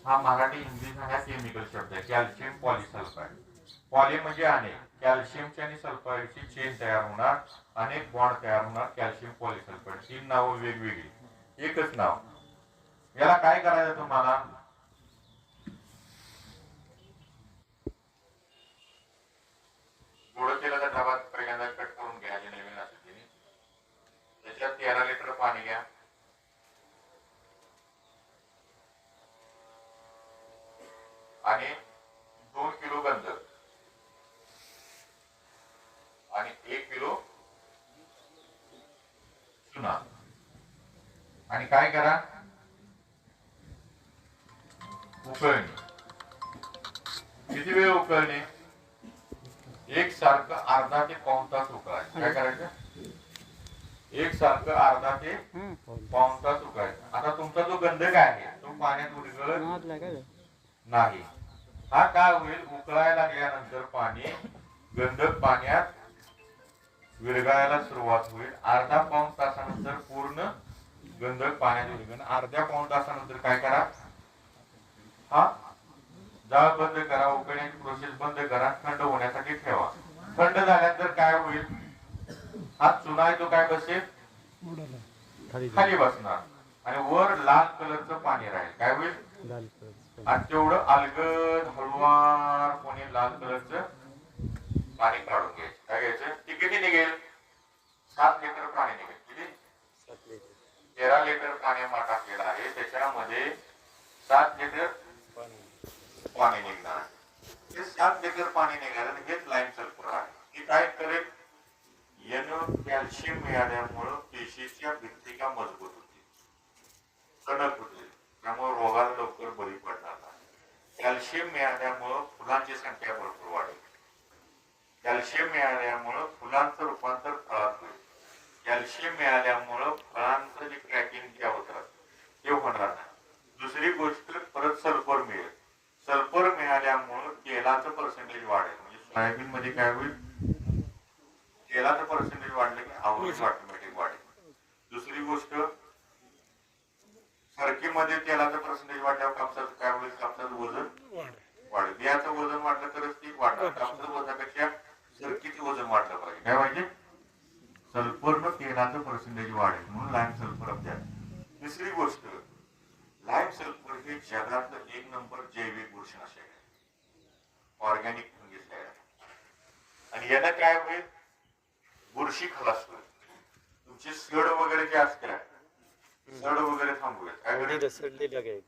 हा मराठी इंग्लिश हा केमिकल शब्द आहे. कॅल्शियम पॉलिसल्फाईड. पॉली म्हणजे अनेक, कॅल्शियमची आणि सल्फाईडची चेन तयार होणार, अनेक बॉन्ड तयार होणार, कॅल्शियम पॉलिसल्फाईड. 3 नावं वेगवेगळी, एकच नाव. याला काय करायचं तुम्हाला? गोड तेलाचा डबा पहिल्यांदा कट करून घ्या, जे नवीन असेल त्याने. त्याच्यात 13 लिटर पाणी घ्या आणि 2 किलो गंधक आणि 1 किलो चुना. आणि काय करा? उकळणे. किती वेळ उकळणे? एक सारखं अर्धा ते पाऊण तास उकळायचं. काय करायचं? एक सारखं अर्धा ते पाऊण तास उकळायचं. आता तुमचा जो गंधक आहे तो पाण्यात विरघळत नाही. हा काय होईल? उकळायला लागल्यानंतर पाणी, गंधक पाण्यात विरघळायला सुरुवात होईल. अर्धा पाऊण तासानंतर पूर्ण गंधक पाण्यात विरघळेल. अर्ध्या पाऊण तासानंतर काय करा? हा जाळ बंद करा, उकळण्याची प्रोसेस बंद करा, थंड होण्यासाठी ठेवा. थंड झाल्यानंतर काय होईल? हा चुना आहे तो काय बसेल? खाली बसणार आणि वर लाल कलरचं पाणी राहील. काय होईल? आणि तेवढं अलगद हळुवारपणे लाल कलरचं पाणी काढून घ्यायचं. काय घ्यायचं? ते किती निघेल? 7 लिटर पाणी निघेल. किती? 13 लिटर पाणी टाकलेलं आहे, त्याच्यामध्ये 7 लिटर पाणी निघणार. हे 7 लिटर पाणी निघालं, हेच लाईम सल्फर आहे. हे काय करेल? यानं कॅल्शियम मिळाल्यामुळं पेशीच्या भित्तिका मजबूत होतील, कडक होतील, त्यामुळे रोगाला लवकर बळी पडणार नाही. कॅल्शियम मिळाल्यामुळं फुलांची संख्या भरपूर वाढेल. कॅल्शियम मिळाल्यामुळं फुलांचं रूपांतर फळात होईल. कॅल्शियम मिळाल्यामुळं फळांचं जे क्रॅकिंग जे होतात ते होणार नाही. दुसरी गोष्ट, परत सल्फर मिळेल. सल्फर मिळाल्यामुळं तेलाचं पर्सेंटेज वाढेल. म्हणजे सोयाबीन मध्ये काय होईल? तेलाचं पर्सेंटेज वाढलं की अवरेज ऑटोमॅटिक वाढेल. दुसरी गोष्ट, सरकीमध्ये तेलाचं पर्सेंटेज वाढल्यावर कापसाचं काय होईल? कापसाचं वजन वाढेल. बियाचं वजन वाढलं तरच ती वाढणार. कापसाचं वजनापेक्षा सरकीचं वजन वाढलं पाहिजे. काय पाहिजे? सल्फरनं तेलाचं पर्सेंटेज वाढेल, म्हणून लाईम सल्फर द्या. तिसरी गोष्ट, लाईम सल्फर हे जगातलं 1 नंबर जैविक बुरशीनाशक आहे. ऑर्गॅनिक फंगिसाइड आहे. आणि यानं काय होईल? बुरशी खलास होईल. तुमची सड वगैरे जे असते, सड वगैरे थांबवेल. काय करेल?